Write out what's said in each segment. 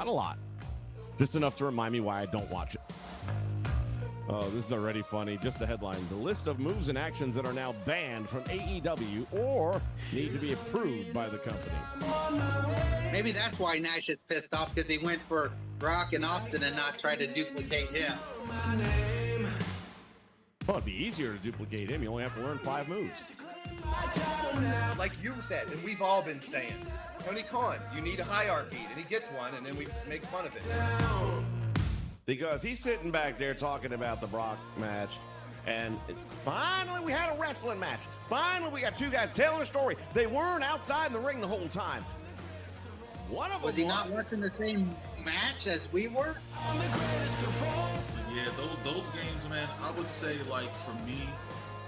Not a lot. Just enough to remind me why I don't watch it. Oh, this is already funny. Just the headline. The list of moves and actions that are now banned from AEW or need to be approved by the company. Maybe that's why Nash is pissed off, because he went for Rock and Austin and not try to duplicate him. Well, it'd be easier to duplicate him. You only have to learn 5 moves. Like you said, and we've all been saying, Tony Khan, you need a hierarchy, and he gets one, and then we make fun of it. Because he's sitting back there talking about the Brock match, and finally we had a wrestling match. Finally we got 2 guys telling a story. They weren't outside in the ring the whole time. One of them was he not watching the same match as we were? Yeah, those games, man, I would say, like, for me,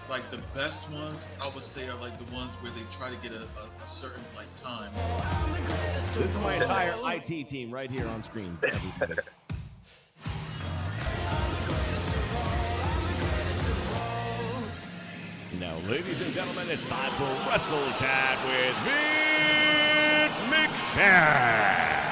like, the best ones, I would say, are, like, the ones where they try to get a certain, like, time. This is my entire IT team right here on screen. Now, ladies and gentlemen, it's time for Wrestle Chat with Vince McMahon.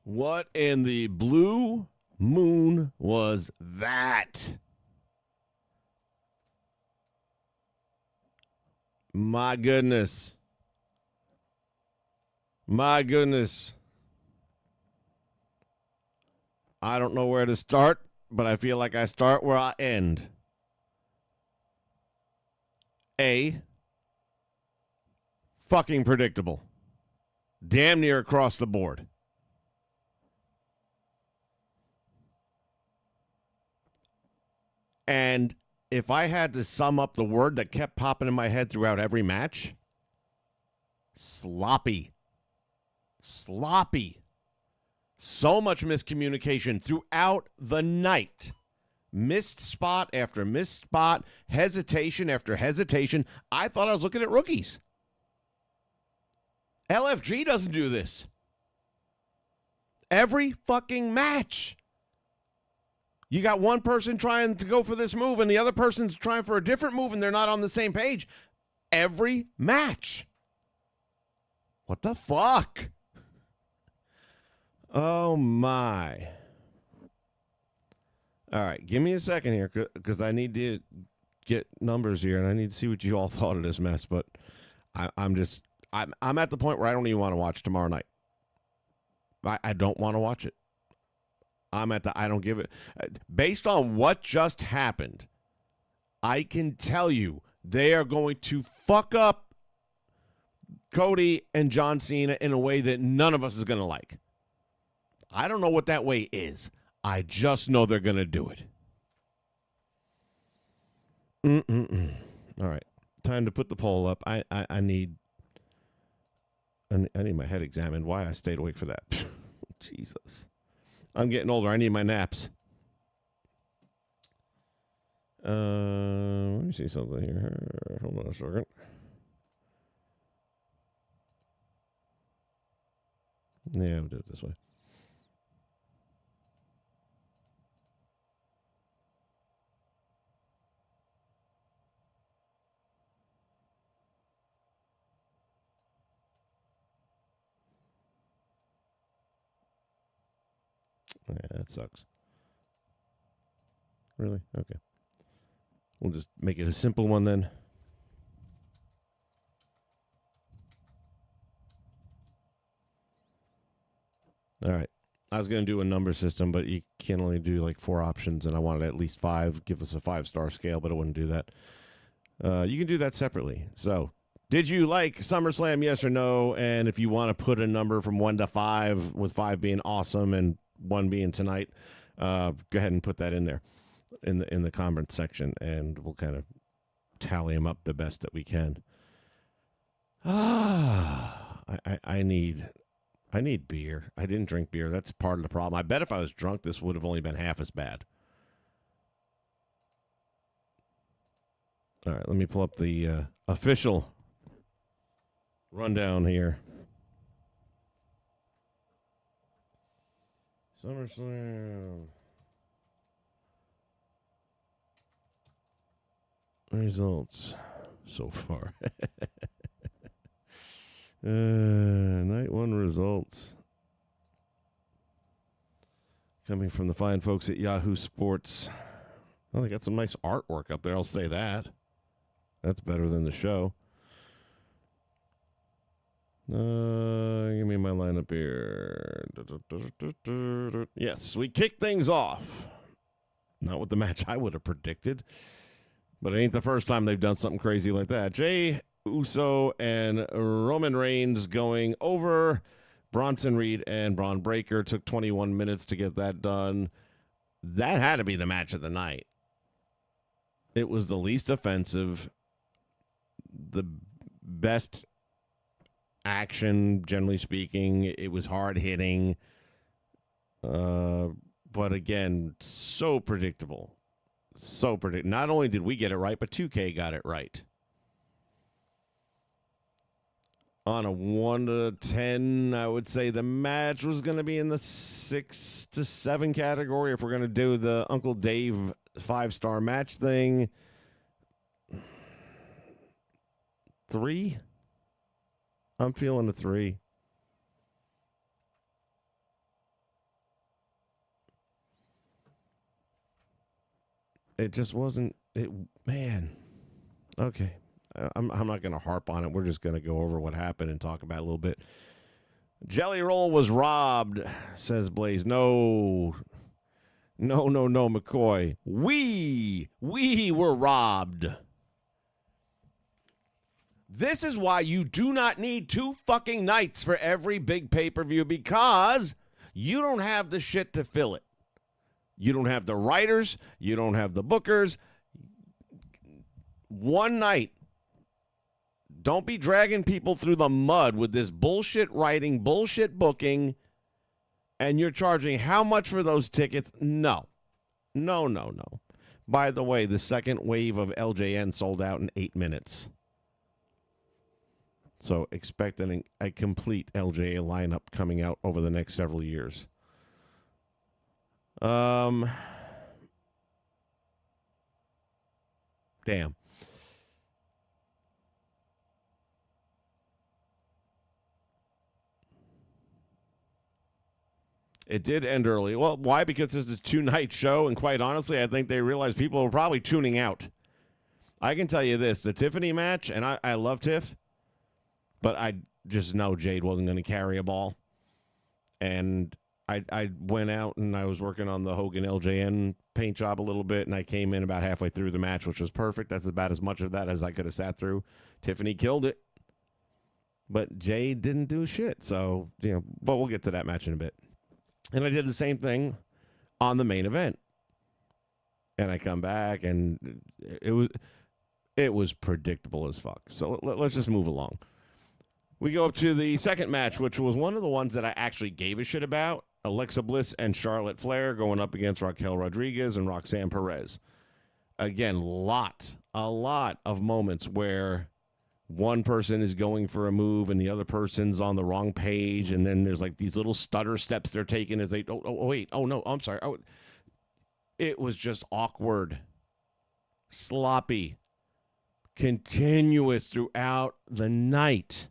What in the blue moon was that? My goodness. My goodness. I don't know where to start, but I feel like I start where I end. A, fucking predictable. Damn near across the board. And if I had to sum up the word that kept popping in my head throughout every match, sloppy. Sloppy. So much miscommunication throughout the night. Missed spot after missed spot, hesitation after hesitation. I thought I was looking at rookies. LFG doesn't do this. Every fucking match. You got one person trying to go for this move and the other person's trying for a different move and they're not on the same page. Every match. What the fuck? Oh, my. All right, give me a second here because I need to get numbers here and I need to see what you all thought of this mess. But I'm at the point where I don't even want to watch tomorrow night. I don't want to watch it. I don't give it. Based on what just happened, I can tell you they are going to fuck up Cody and John Cena in a way that none of us is going to like. I don't know what that way is. I just know they're going to do it. All right. Time to put the poll up. I need my head examined. Why I stayed awake for that. Jesus. I'm getting older. I need my naps. Let me see something here. Hold on a second. Yeah, we'll do it this way. Yeah, that sucks. Really? Okay. We'll just make it a simple one then. All right. I was going to do a number system, but you can only do like 4 options, and I wanted at least 5. Give us a 5-star scale, but I wouldn't do that. You can do that separately. So, did you like SummerSlam, yes or no? And if you want to put a number from 1 to 5, with 5 being awesome and 1 being tonight, go ahead and put that in there in the comment section, and we'll kind of tally them up the best that we can. I need beer. I didn't drink beer. That's part of the problem. I bet if I was drunk, this would have only been half as bad. All right, let me pull up the official rundown here. SummerSlam. results so far. Night one results. Coming from the fine folks at Yahoo Sports. Well, they got some nice artwork up there, I'll say that. That's better than the show. Give me my lineup here. Yes, we kick things off. Not with the match I would have predicted, but it ain't the first time they've done something crazy like that. Jey Uso and Roman Reigns going over. Bronson Reed and Braun Breaker took 21 minutes to get that done. That had to be the match of the night. It was the least offensive, the best action, generally speaking. It was hard hitting, but again, so predictable. Not only did we get it right, but 2K got it right. On a 1 to 10, I would say the match was going to be in the 6 to 7 category if we're going to do the Uncle Dave 5-star match thing. 3? I'm feeling a 3. It just wasn't. Man. Okay. I'm not going to harp on it. We're just going to go over what happened and talk about it a little bit. Jelly Roll was robbed, says Blaze. No, McCoy. We were robbed. This is why you do not need 2 fucking nights for every big pay-per-view, because you don't have the shit to fill it. You don't have the writers. You don't have the bookers. One night. Don't be dragging people through the mud with this bullshit writing, bullshit booking, and you're charging how much for those tickets? No. By the way, the second wave of LJN sold out in 8 minutes. So expect a complete LJA lineup coming out over the next several years. Damn. It did end early. Well, why? Because it's a 2-night show, and quite honestly, I think they realized people were probably tuning out. I can tell you this, the Tiffany match, and I love Tiff, but I just know Jade wasn't going to carry a ball. And I went out and I was working on the Hogan LJN paint job a little bit, and I came in about halfway through the match, which was perfect. That's about as much of that as I could have sat through. Tiffany killed it, but Jade didn't do shit. So, but we'll get to that match in a bit. And I did the same thing on the main event. And I come back, and it was predictable as fuck. So let's just move along. We go up to the second match, which was one of the ones that I actually gave a shit about. Alexa Bliss and Charlotte Flair going up against Raquel Rodriguez and Roxanne Perez. Again, a lot of moments where one person is going for a move and the other person's on the wrong page, and then there's like these little stutter steps they're taking as they I'm sorry. It was just awkward, sloppy, continuous throughout the night.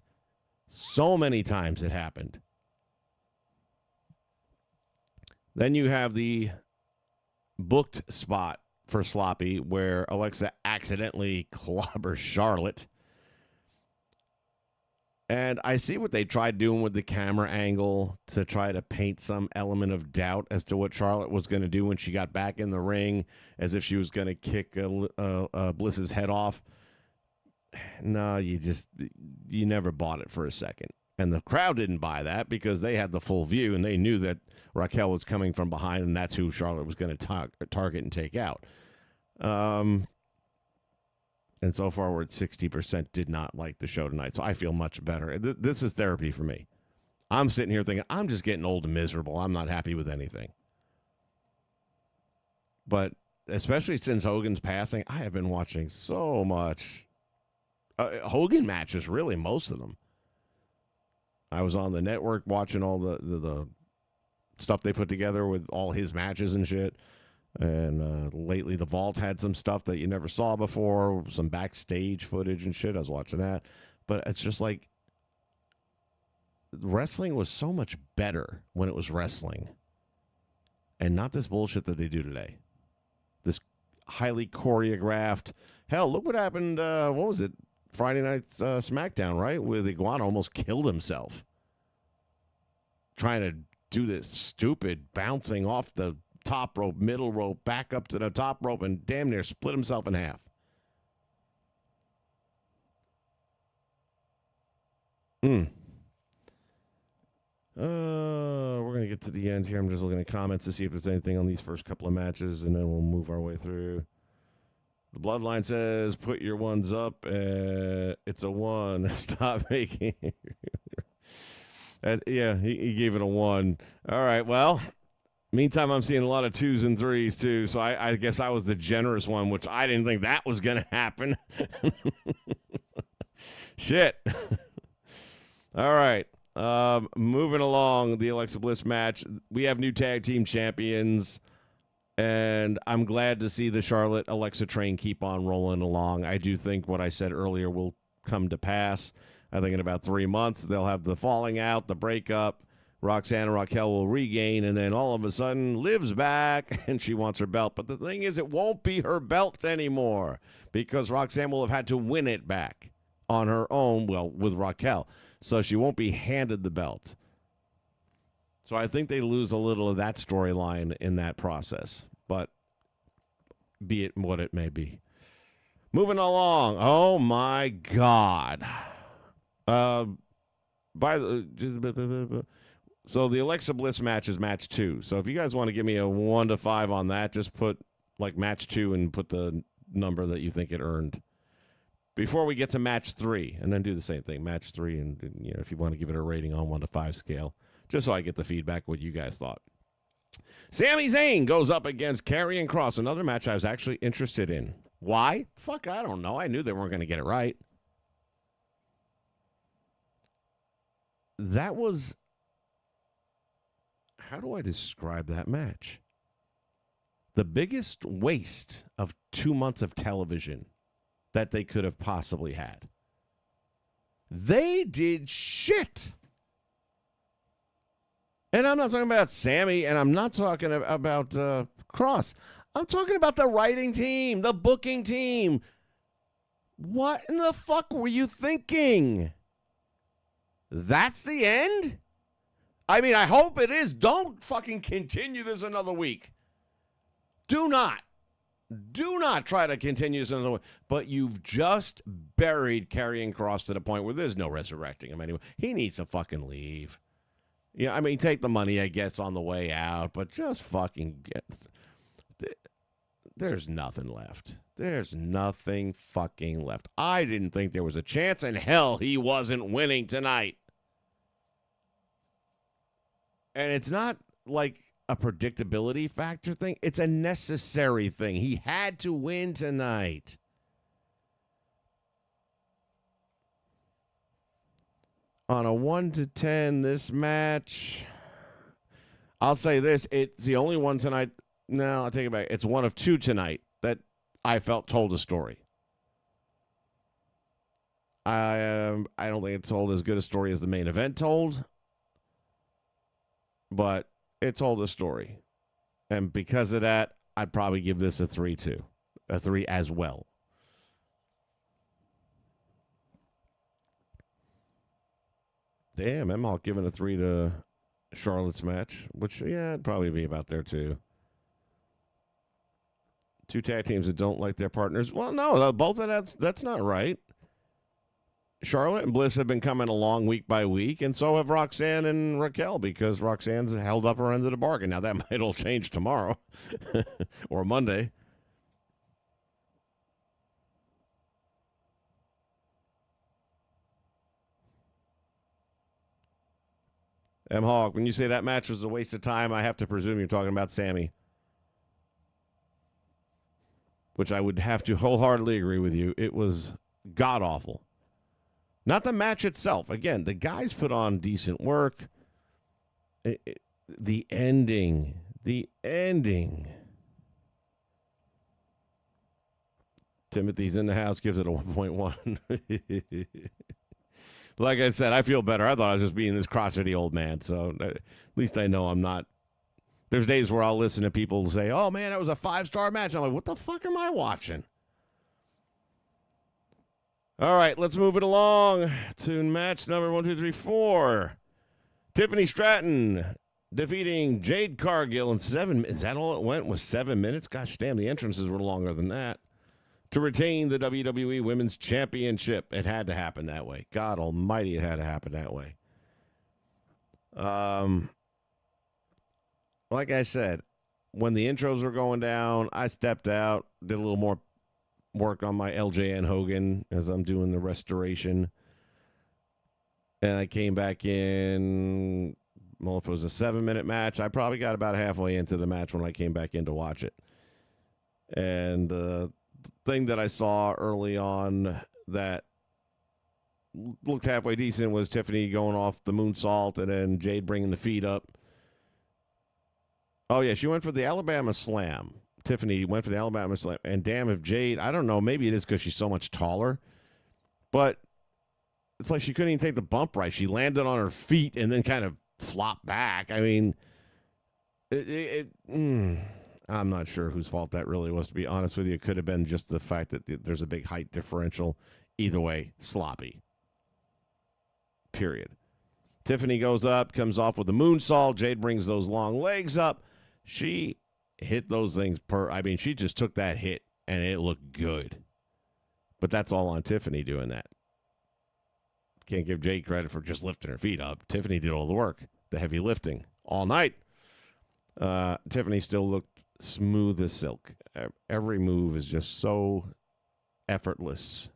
So many times it happened. Then you have the booked spot for sloppy where Alexa accidentally clobbers Charlotte. And I see what they tried doing with the camera angle to try to paint some element of doubt as to what Charlotte was going to do when she got back in the ring, as if she was going to kick Bliss's head off. No, you never bought it for a second. And the crowd didn't buy that because they had the full view and they knew that Raquel was coming from behind, and that's who Charlotte was going to target and take out. And so far, we're at 60% did not like the show tonight. So I feel much better. This is therapy for me. I'm sitting here thinking, I'm just getting old and miserable. I'm not happy with anything. But especially since Hogan's passing, I have been watching so much Hogan matches, really, most of them. I was on the network watching all the stuff they put together with all his matches and shit. And lately, the Vault had some stuff that you never saw before, some backstage footage and shit. I was watching that. But it's just like wrestling was so much better when it was wrestling and not this bullshit that they do today. This highly choreographed. Hell, look what happened. What was it? Friday night SmackDown, right? Where the Iguana almost killed himself trying to do this stupid bouncing off the top rope, middle rope, back up to the top rope, and damn near split himself in half. We're going to get to the end here. I'm just looking at comments to see if there's anything on these first couple of matches, and then we'll move our way through. The Bloodline says, put your ones up. It's a 1. Stop making yeah, he gave it a 1. All right, well, meantime, I'm seeing a lot of 2s and 3s, too, so I guess I was the generous one, which I didn't think that was going to happen. Shit. All right. Moving along, the Alexa Bliss match. We have new tag team champions, and I'm glad to see the Charlotte Alexa train keep on rolling along. I do think what I said earlier will come to pass. I think in about 3 months, they'll have the falling out, the breakup. Roxanne and Raquel will regain, and then all of a sudden, Liv's back, and she wants her belt. But the thing is, it won't be her belt anymore because Roxanne will have had to win it back on her own, well, with Raquel. So she won't be handed the belt. So I think they lose a little of that storyline in that process. But be it what it may be. Moving along. Oh, my God. So the Alexa Bliss match is match 2. So if you guys want to give me a 1 to 5 on that, just put like match 2 and put the number that you think it earned. Before we get to match 3, and then do the same thing, match 3, and you know, if you want to give it a rating on 1 to 5 scale, just so I get the feedback what you guys thought. Sami Zayn goes up against Karrion Kross, another match I was actually interested in. Why? Fuck, I don't know. I knew they weren't going to get it right. That was, how do I describe that match? The biggest waste of 2 months of television that they could have possibly had. They did shit. And I'm not talking about Sammy, and I'm not talking about Cross. I'm talking about the writing team, the booking team. What in the fuck were you thinking? That's the end? I mean, I hope it is. Don't fucking continue this another week. Do not try to continue this another week. But you've just buried Karrion Kross to the point where there's no resurrecting him anymore. He needs to fucking leave. Yeah, I mean, take the money, I guess, on the way out, but just fucking get... There's nothing left. There's nothing fucking left. I didn't think there was a chance in hell he wasn't winning tonight. And it's not like a predictability factor thing. It's a necessary thing. He had to win tonight. On a 1 to 10, this match, I'll say this. It's the only one tonight. No, I'll take it back. It's one of 2 tonight that I felt told a story. I don't think it told as good a story as the main event told, but it told a story. And because of that, I'd probably give this a 3 too. A 3 as well. Damn, I'm giving a 3 to Charlotte's match, which, yeah, it'd probably be about there too. 2 tag teams that don't like their partners. Well, no, both of that's not right. Charlotte and Bliss have been coming along week by week, and so have Roxanne and Raquel, because Roxanne's held up her end of the bargain. Now, that might all change tomorrow or Monday. M. Hawk, when you say that match was a waste of time, I have to presume you're talking about Sammy. Which I would have to wholeheartedly agree with you. It was god-awful. Not the match itself. Again, the guys put on decent work. The ending. Timothy's in the house, gives it a 1.1. Like I said, I feel better. I thought I was just being this crotchety old man, so at least I know I'm not. There's days where I'll listen to people say, oh, man, that was a 5-star match. I'm like, what the fuck am I watching? All right, let's move it along to match number 1, 2, 3, 4. Tiffany Stratton defeating Jade Cargill in 7 minutes. Is that all it went? Was 7 minutes? Gosh damn, the entrances were longer than that. To retain the WWE Women's Championship. It had to happen that way. God almighty, it had to happen that way. Like I said, when the intros were going down, I stepped out, did a little more work on my LJN Hogan as I'm doing the restoration. And I came back in, well, if it was a 7-minute match, I probably got about halfway into the match when I came back in to watch it. And the thing that I saw early on that looked halfway decent was Tiffany going off the moonsault and then Jade bringing the feet up. Oh, yeah, she went for the Alabama Slam. Tiffany went for the Alabama Slam. And damn, if Jade, I don't know, maybe it is because she's so much taller, but it's like she couldn't even take the bump right. She landed on her feet and then kind of flopped back. I mean, I'm not sure whose fault that really was, to be honest with you. It could have been just the fact that there's a big height differential. Either way, sloppy. Period. Tiffany goes up, comes off with a moonsault. Jade brings those long legs up. She hit those things she just took that hit, and it looked good. But that's all on Tiffany doing that. Can't give Jade credit for just lifting her feet up. Tiffany did all the work, the heavy lifting, all night. Tiffany still looked smooth as silk. Every move is just so effortless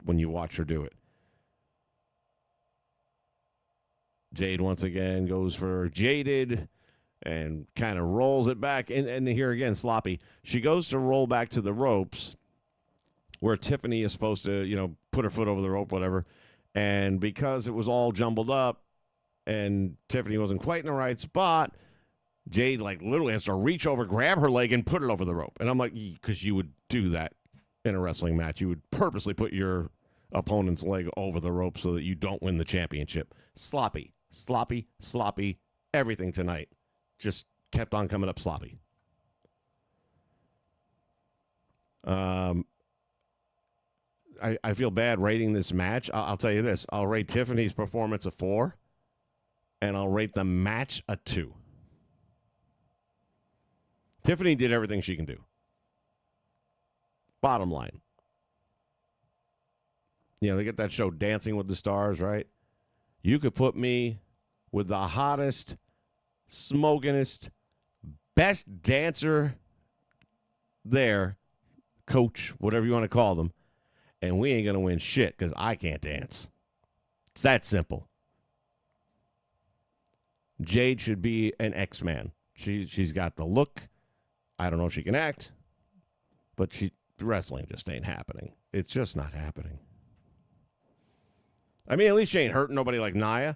when you watch her do it. Jade once again goes for Jaded and kind of rolls it back. And here again, sloppy. She goes to roll back to the ropes where Tiffany is supposed to, put her foot over the rope, whatever. And because it was all jumbled up and Tiffany wasn't quite in the right spot, Jade literally has to reach over, grab her leg, and put it over the rope. And I'm like, because you would do that in a wrestling match. You would purposely put your opponent's leg over the rope so that you don't win the championship. Sloppy, sloppy, sloppy. Everything tonight just kept on coming up sloppy. I feel bad rating this match. I'll tell you this. I'll rate Tiffany's performance a 4, and I'll rate the match a 2. Tiffany did everything she can do. Bottom line. They get that show Dancing with the Stars, right? You could put me with the hottest, smokingest, best dancer there, coach, whatever you want to call them, and we ain't going to win shit because I can't dance. It's that simple. Jade should be an X-Man. She's got the look. I don't know if she can act, but wrestling just ain't happening. It's just not happening. I mean, at least she ain't hurting nobody like Nia,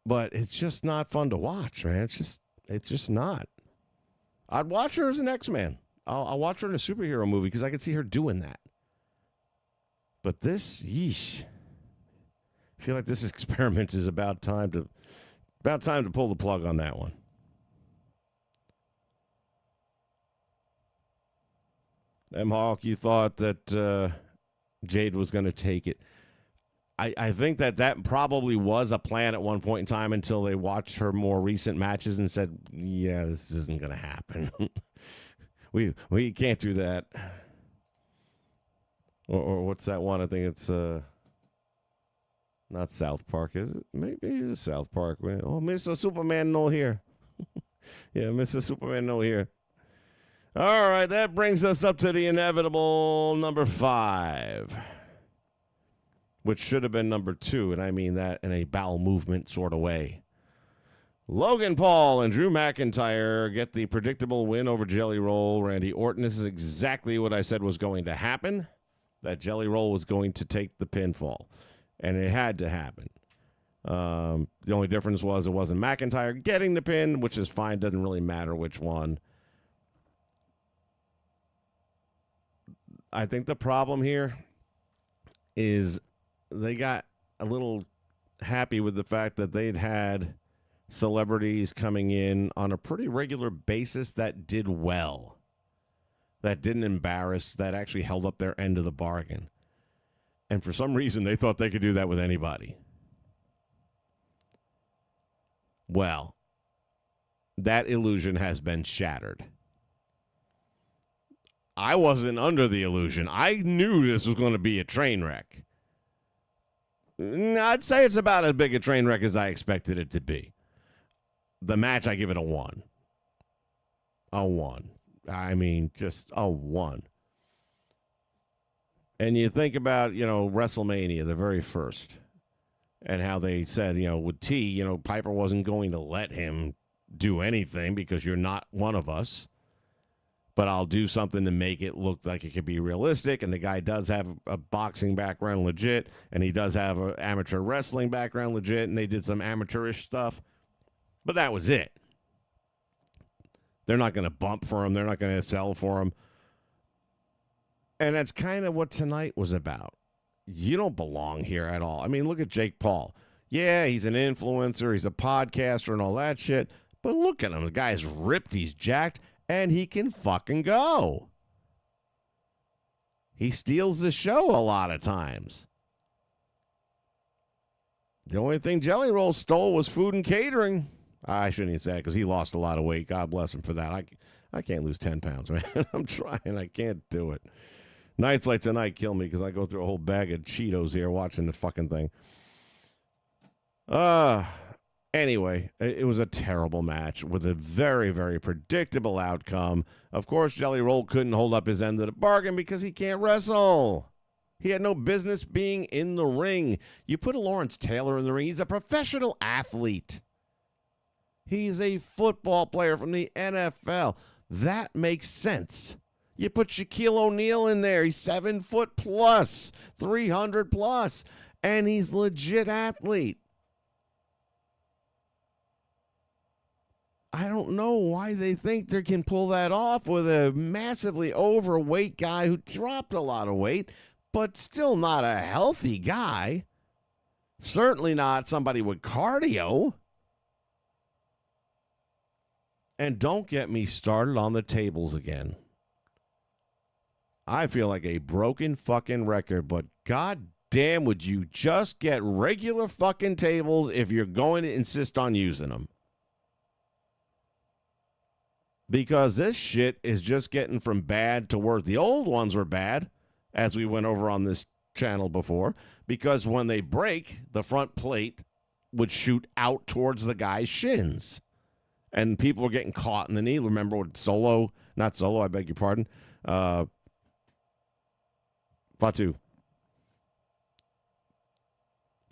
but it's just not fun to watch, man. It's just not. I'd watch her as an X-Man. I'll watch her in a superhero movie because I could see her doing that. But this, yeesh. I feel like this experiment is about time to pull the plug on that one. M-Hawk, you thought that Jade was going to take it. I think that probably was a plan at one point in time until they watched her more recent matches and said, yeah, this isn't going to happen. we can't do that. Or what's that one? I think it's not South Park, is it? Maybe it's South Park. Oh, Mr. Superman no here. Yeah, Mr. Superman no here. All right, that brings us up to the inevitable number 5, which should have been number 2, and I mean that in a bowel movement sort of way. Logan Paul and Drew McIntyre get the predictable win over Jelly Roll, Randy Orton. This is exactly what I said was going to happen, that Jelly Roll was going to take the pinfall, and it had to happen. The only difference was it wasn't McIntyre getting the pin, which is fine. Doesn't really matter which one. I think the problem here is they got a little happy with the fact that they'd had celebrities coming in on a pretty regular basis that did well, that didn't embarrass, that actually held up their end of the bargain. And for some reason, they thought they could do that with anybody. Well, that illusion has been shattered. I wasn't under the illusion. I knew this was going to be a train wreck. I'd say it's about as big a train wreck as I expected it to be. The match, I give it a 1. A 1. I mean, just a 1. And you think about, WrestleMania, the very first, and how they said, with T, Piper wasn't going to let him do anything because you're not one of us. But I'll do something to make it look like it could be realistic. And the guy does have a boxing background legit, and he does have an amateur wrestling background legit, and they did some amateurish stuff. But that was it. They're not going to bump for him. They're not going to sell for him. And that's kind of what tonight was about. You don't belong here at all. I mean, look at Jake Paul. Yeah, he's an influencer. He's a podcaster and all that shit. But look at him. The guy's ripped. He's jacked. And he can fucking go. He steals the show a lot of times. The only thing Jelly Roll stole was food and catering. I shouldn't even say that because he lost a lot of weight. God bless him for that. I can't lose 10 pounds, man. I'm trying. I can't do it. Nights like tonight kill me because I go through a whole bag of Cheetos here watching the fucking thing. Anyway, it was a terrible match with a very, very predictable outcome. Of course, Jelly Roll couldn't hold up his end of the bargain because he can't wrestle. He had no business being in the ring. You put a Lawrence Taylor in the ring, he's a professional athlete. He's a football player from the NFL. That makes sense. You put Shaquille O'Neal in there. He's 7 foot plus, 300 plus, and he's a legit athlete. I don't know why they think they can pull that off with a massively overweight guy who dropped a lot of weight, but still not a healthy guy. Certainly not somebody with cardio. And don't get me started on the tables again. I feel like a broken fucking record, but god damn, would you just get regular fucking tables if you're going to insist on using them? Because this shit is just getting from bad to worse. The old ones were bad, as we went over on this channel before, because when they break, the front plate would shoot out towards the guy's shins. And people were getting caught in the knee. Remember what I beg your pardon. Fatu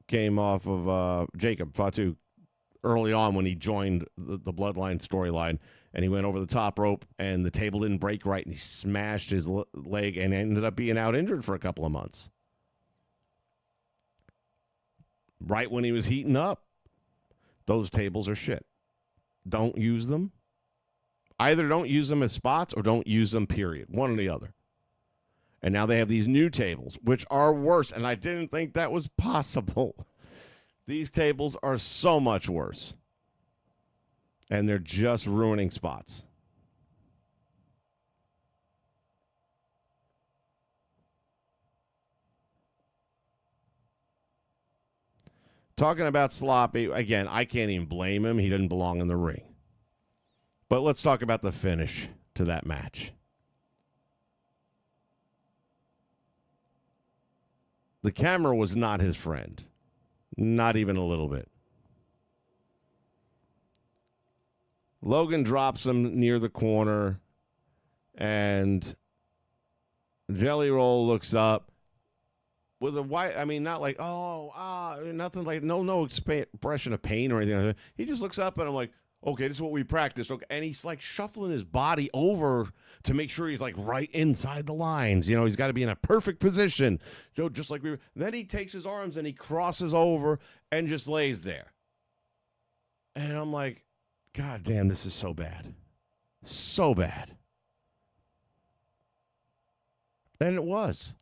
came off of Jacob Fatu early on when he joined the Bloodline storyline, and he went over the top rope, and the table didn't break right, and he smashed his leg and ended up being out injured for a couple of months. Right when he was heating up. Those tables are shit. Don't use them. Either don't use them as spots or don't use them, period. One or the other. And now they have these new tables, which are worse, and I didn't think that was possible. These tables are so much worse. And they're just ruining spots. Talking about sloppy, again, I can't even blame him. He didn't belong in the ring. But let's talk about the finish to that match. The camera was not his friend. Not even a little bit. Logan drops him near the corner, and Jelly Roll looks up with a white, not like, nothing like, no expression of pain or anything like that. He just looks up, and I'm like, okay, this is what we practiced. Okay. And he's like shuffling his body over to make sure he's like right inside the lines. He's got to be in a perfect position. Just like then he takes his arms and he crosses over and just lays there. And I'm like, God damn, this is so bad. So bad. And it was.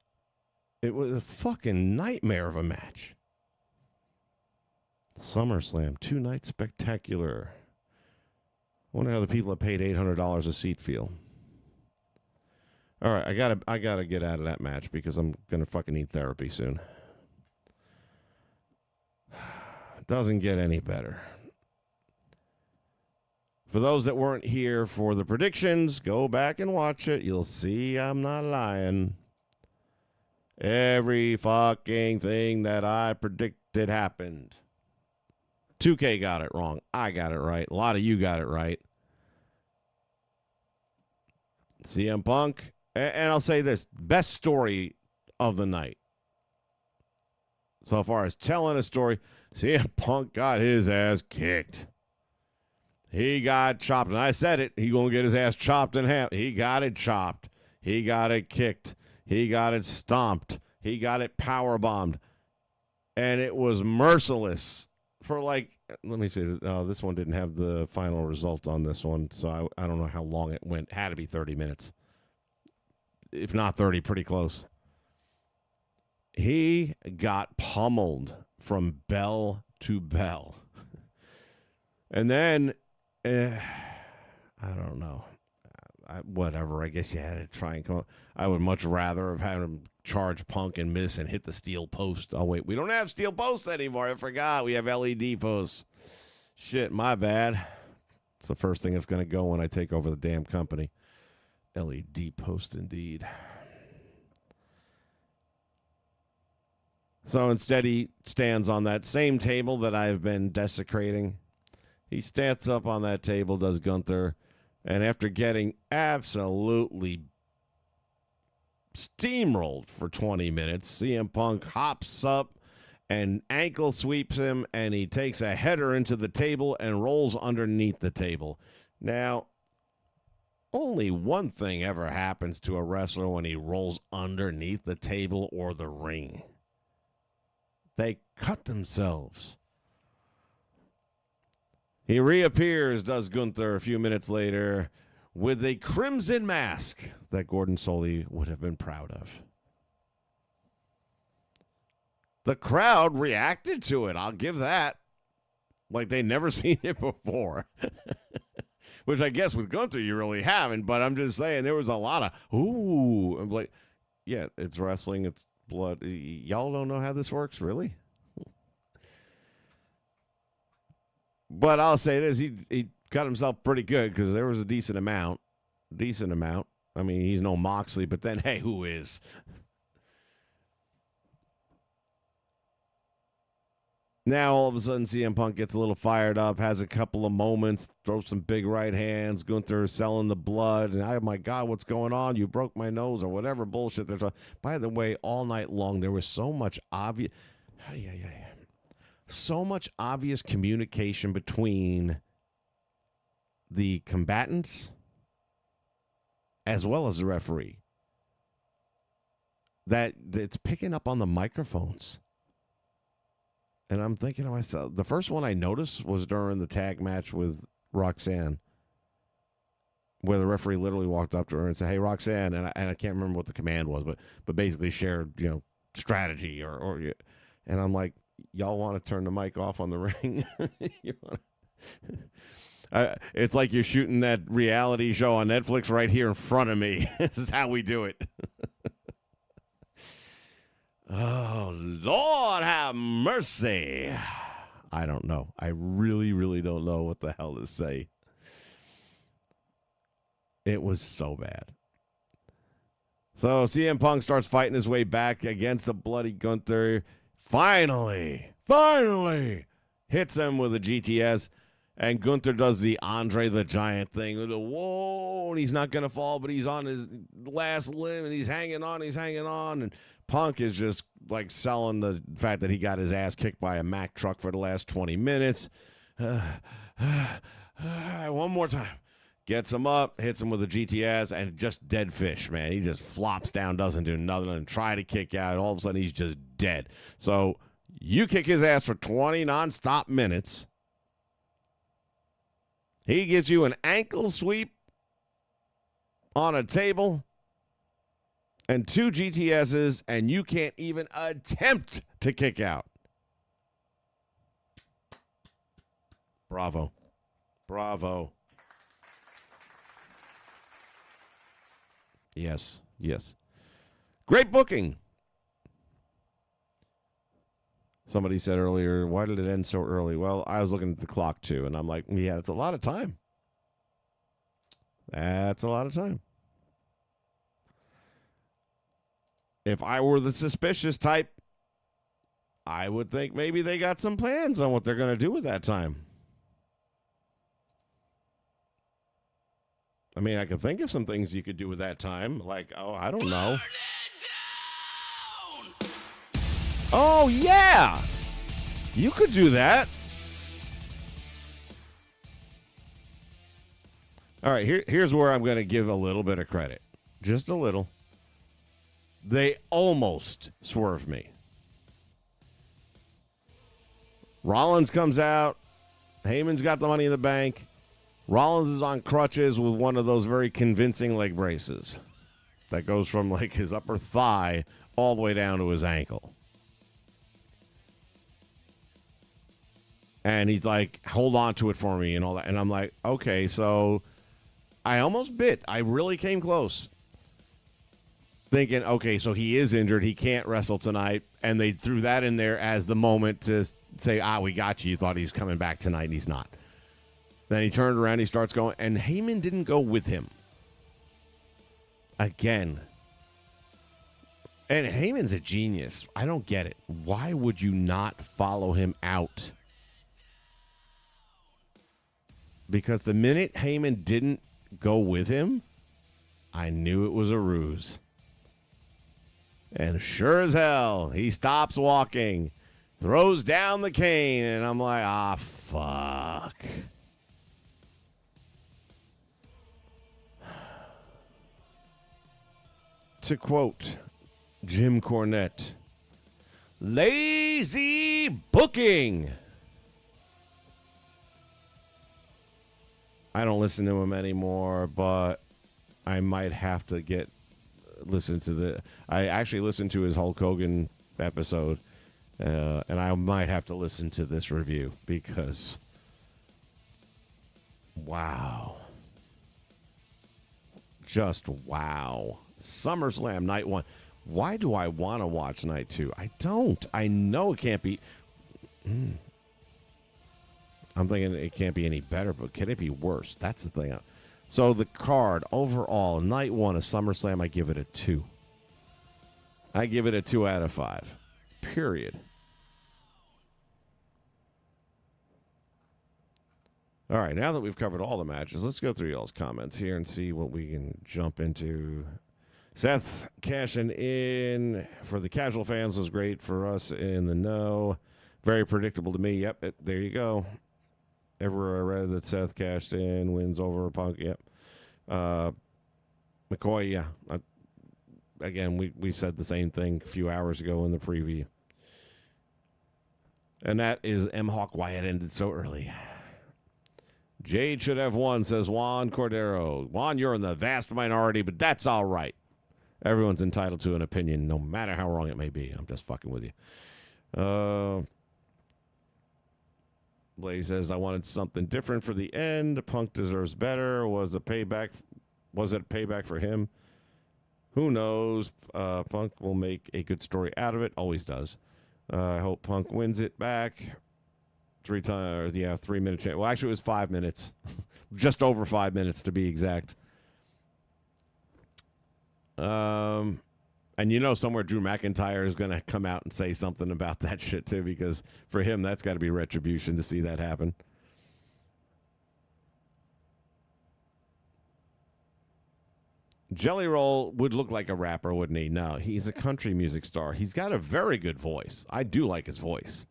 It was a fucking nightmare of a match. SummerSlam, 2-night spectacular. Wonder how the people that paid $800 a seat feel. All right, I gotta get out of that match because I'm gonna fucking need therapy soon. Doesn't get any better. For those that weren't here for the predictions, go back and watch it. You'll see I'm not lying. Every fucking thing that I predicted happened. 2K got it wrong. I got it right. A lot of you got it right. CM Punk. And I'll say this. Best story of the night. So far as telling a story, CM Punk got his ass kicked. He got chopped. And I said it. He going to get his ass chopped in half. He got it chopped. He got it kicked. He got it stomped. He got it power bombed. And it was merciless for like, let me see. This one didn't have the final result on this one. So I don't know how long it went. Had to be 30 minutes. If not 30, pretty close. He got pummeled from bell to bell. And then, I don't know. Whatever. I guess you had to try and come up. I would much rather have had him charge Punk and miss and hit the steel post. Oh, wait. We don't have steel posts anymore. I forgot. We have LED posts. Shit, my bad. It's the first thing that's going to go when I take over the damn company. LED post, indeed. So instead, he stands on that same table that I've been desecrating. He stands up on that table, does Gunther. And after getting absolutely steamrolled for 20 minutes, CM Punk hops up and ankle sweeps him, and he takes a header into the table and rolls underneath the table. Now, only one thing ever happens to a wrestler when he rolls underneath the table or the ring. They cut themselves. He reappears, does Gunther, a few minutes later, with a crimson mask that Gordon Soley would have been proud of. The crowd reacted to it. I'll give that. Like they'd never seen it before. Which I guess with Gunther you really haven't, but I'm just saying there was a lot of, ooh. I'm like, yeah, it's wrestling, it's blood. Y'all don't know how this works, really? But I'll say this, he cut himself pretty good because there was a decent amount. I mean, he's no Moxley, but then, hey, who is? Now, all of a sudden, CM Punk gets a little fired up, has a couple of moments, throws some big right hands. Gunther selling the blood. And, oh, my God, what's going on? You broke my nose or whatever bullshit. By the way, all night long, there was so much obvious... So much obvious communication between the combatants as well as the referee that it's picking up on the microphones. And I'm thinking to myself, the first one I noticed was during the tag match with Roxanne, where the referee literally walked up to her and said, "Hey, Roxanne," and I can't remember what the command was, but basically shared, strategy or and I'm like, y'all want to turn the mic off on the ring? It's like you're shooting that reality show on Netflix right here in front of me. This is how we do it. Oh, Lord have mercy. I don't know. I really, really don't know what the hell to say. It was so bad. So CM Punk starts fighting his way back against a bloody Gunther. Finally hits him with a GTS, and Gunther does the Andre the Giant thing with a whoa, and he's not going to fall, but he's on his last limb, and he's hanging on, and Punk is just like selling the fact that he got his ass kicked by a Mack truck for the last 20 minutes. One more time. Gets him up, hits him with a GTS, and just dead fish, man. He just flops down, doesn't do nothing, and try to kick out. All of a sudden, he's just dead. So you kick his ass for 20 nonstop minutes. He gives you an ankle sweep on a table. and 2 GTSs, and you can't even attempt to kick out. Bravo. Bravo. Yes, yes. Great booking. Somebody said earlier, why did it end so early? Well, I was looking at the clock too, and I'm like, yeah, it's a lot of time. That's a lot of time. If I were the suspicious type, I would think maybe they got some plans on what they're going to do with that time. I mean, I could think of some things you could do with that time. Like, oh, I don't know. Oh, yeah. You could do that. All right, here's where I'm going to give a little bit of credit. Just a little. They almost swerved me. Rollins comes out. Heyman's got the money in the bank. Rollins is on crutches with one of those very convincing leg braces that goes from like his upper thigh all the way down to his ankle. And he's like, hold on to it for me and all that. And I'm like, okay, so I almost bit. I really came close. Thinking, okay, so he is injured. He can't wrestle tonight. And they threw that in there as the moment to say, we got you. You thought he was coming back tonight, and he's not. Then he turned around, he starts going, and Heyman didn't go with him. Again. And Heyman's a genius. I don't get it. Why would you not follow him out? Because the minute Heyman didn't go with him, I knew it was a ruse. And sure as hell, he stops walking, throws down the cane, and I'm like, fuck. To quote Jim Cornette, lazy booking. I don't listen to him anymore, but I might have to listen to I actually listened to his Hulk Hogan episode, and I might have to listen to this review because, wow. Just wow. SummerSlam night 1. Why do I want to watch night 2? I don't. I know it can't be. I'm thinking it can't be any better, but can it be worse? That's the thing. So the card overall, night 1 of SummerSlam, I give it a 2. I give it a 2 out of 5. Period. All right, now that we've covered all the matches, let's go through y'all's comments here and see what we can jump into. Seth cashing in for the casual fans was great. For us in the know, very predictable to me. Yep, there you go. Everywhere I read that Seth cashed in, wins over Punk. Yep. McCoy, yeah. Again, we said the same thing a few hours ago in the preview. And that is M. Hawk. Why it ended so early. Jade should have won, says Juan Cordero. Juan, you're in the vast minority, but that's all right. Everyone's entitled to an opinion, no matter how wrong it may be. I'm just fucking with you. Blaze says, I wanted something different for the end. Punk deserves better. Was it a payback for him? Who knows? Punk will make a good story out of it. Always does. I hope Punk wins it back. 3 minute chance. Well, actually, it was 5 minutes. Just over 5 minutes to be exact. And somewhere Drew McIntyre is going to come out and say something about that shit too, because for him, that's got to be retribution to see that happen. Jelly Roll would look like a rapper, wouldn't he? No, he's a country music star. He's got a very good voice. I do like his voice.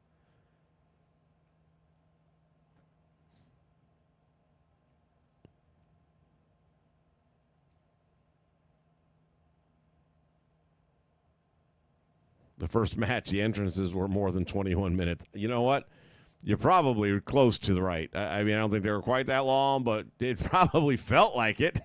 The first match, the entrances were more than 21 minutes. You know what? You're probably close to the right. I mean, I don't think they were quite that long, but it probably felt like it.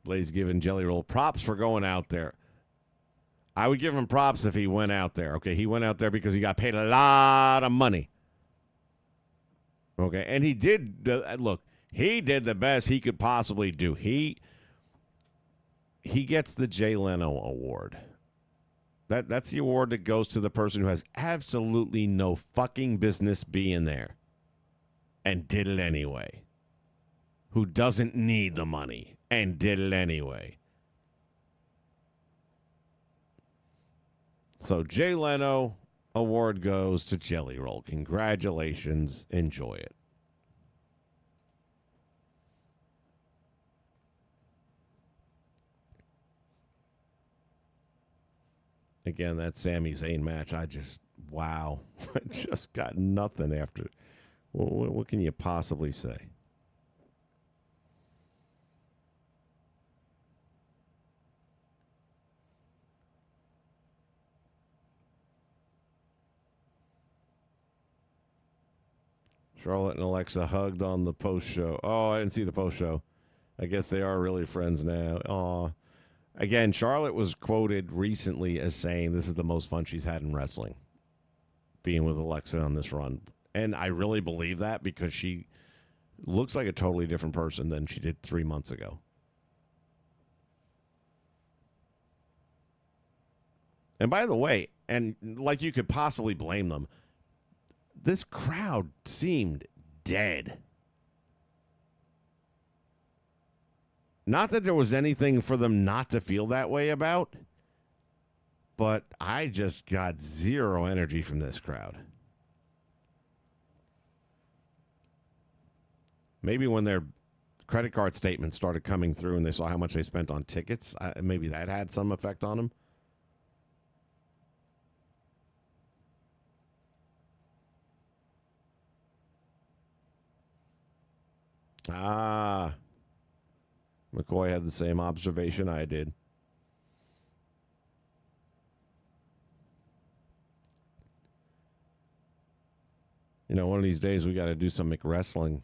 Blaze giving Jelly Roll props for going out there. I would give him props if he went out there. Okay, he went out there because he got paid a lot of money. Okay, and he did, look, he did the best he could possibly do. He gets the Jay Leno Award. That's the award that goes to the person who has absolutely no fucking business being there and did it anyway. Who doesn't need the money and did it anyway. So Jay Leno Award goes to Jelly Roll. Congratulations. Enjoy it. Again, that Sami Zayn match, wow. I just got nothing after. What can you possibly say? Charlotte and Alexa hugged on the post show. Oh, I didn't see the post show. I guess they are really friends now. Oh, again, Charlotte was quoted recently as saying this is the most fun she's had in wrestling, being with Alexa on this run. And I really believe that because she looks like a totally different person than she did 3 months ago. And by the way, and like you could possibly blame them, this crowd seemed dead. Not that there was anything for them not to feel that way about, but I just got zero energy from this crowd. Maybe when their credit card statements started coming through and they saw how much they spent on tickets, maybe that had some effect on them. McCoy had the same observation I did. You know, one of these days we got to do some McWrestling.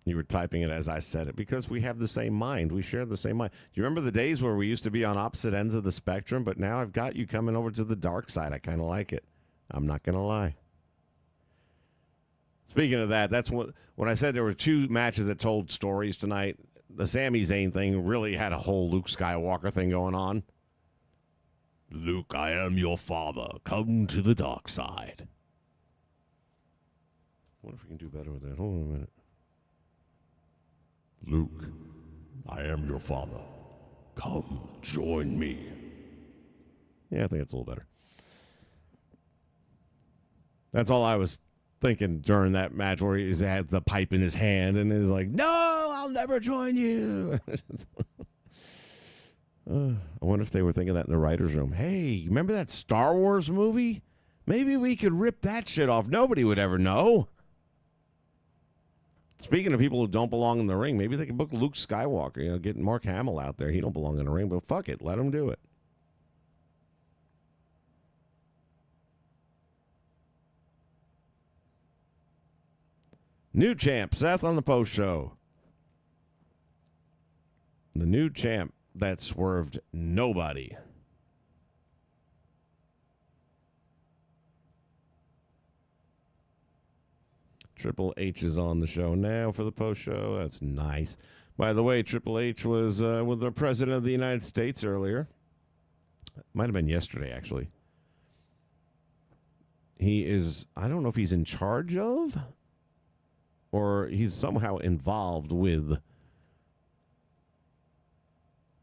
You were typing it as I said it because we have the same mind. We share the same mind. Do you remember the days where we used to be on opposite ends of the spectrum? But now I've got you coming over to the dark side. I kind of like it. I'm not going to lie. Speaking of that, that's when I said there were two matches that told stories tonight. The Sami Zayn thing really had a whole Luke Skywalker thing going on. Luke, I am your father. Come to the dark side. I wonder if we can do better with that. Hold on a minute. Luke, I am your father. Come join me. Yeah, I think it's a little better. That's all I was thinking during that match where he had the pipe in his hand and he's like, no, I'll never join you. I wonder if they were thinking that in the writer's room. Hey, remember that Star Wars movie? Maybe we could rip that shit off. Nobody would ever know. Speaking of people who don't belong in the ring, maybe they could book Luke Skywalker, get Mark Hamill out there. He don't belong in the ring, but fuck it. Let him do it. New champ, Seth on the post show. The new champ that swerved nobody. Triple H is on the show now for the post show. That's nice. By the way, Triple H was with the President of the United States earlier. Might have been yesterday, actually. He is, I don't know if he's in charge of or he's somehow involved with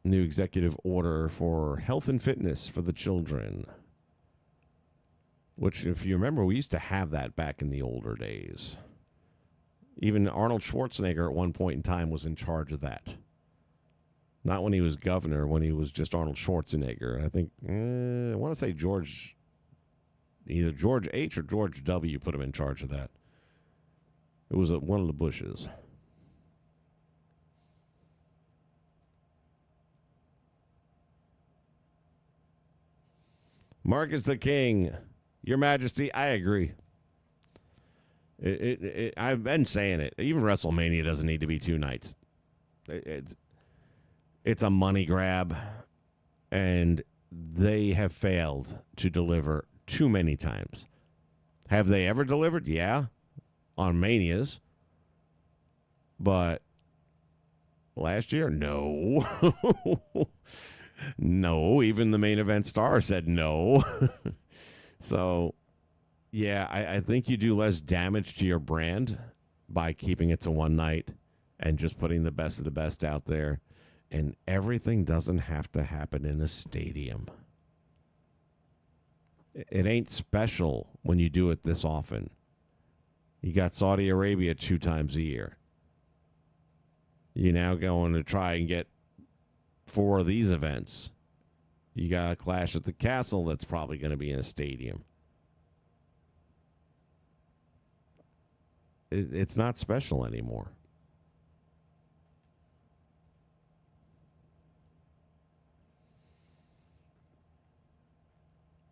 new executive order for health and fitness for the children. Which, if you remember, we used to have that back in the older days. Even Arnold Schwarzenegger at one point in time was in charge of that. Not when he was governor, when he was just Arnold Schwarzenegger. I think, I want to say either George H. or George W. put him in charge of that. It was one of the Bushes. Mark is the king. Your Majesty, I agree. I've been saying it. Even WrestleMania doesn't need to be 2 nights. It's a money grab, and they have failed to deliver too many times. Have they ever delivered? Yeah, on Manias. But last year, no. No, even the main event star said no. So, yeah, I think you do less damage to your brand by keeping it to 1 night and just putting the best of the best out there. And everything doesn't have to happen in a stadium. It ain't special when you do it this often. You got Saudi Arabia 2 times a year. You're now going to try and get 4 of these events. You got a Clash at the Castle that's probably going to be in a stadium. It's not special anymore.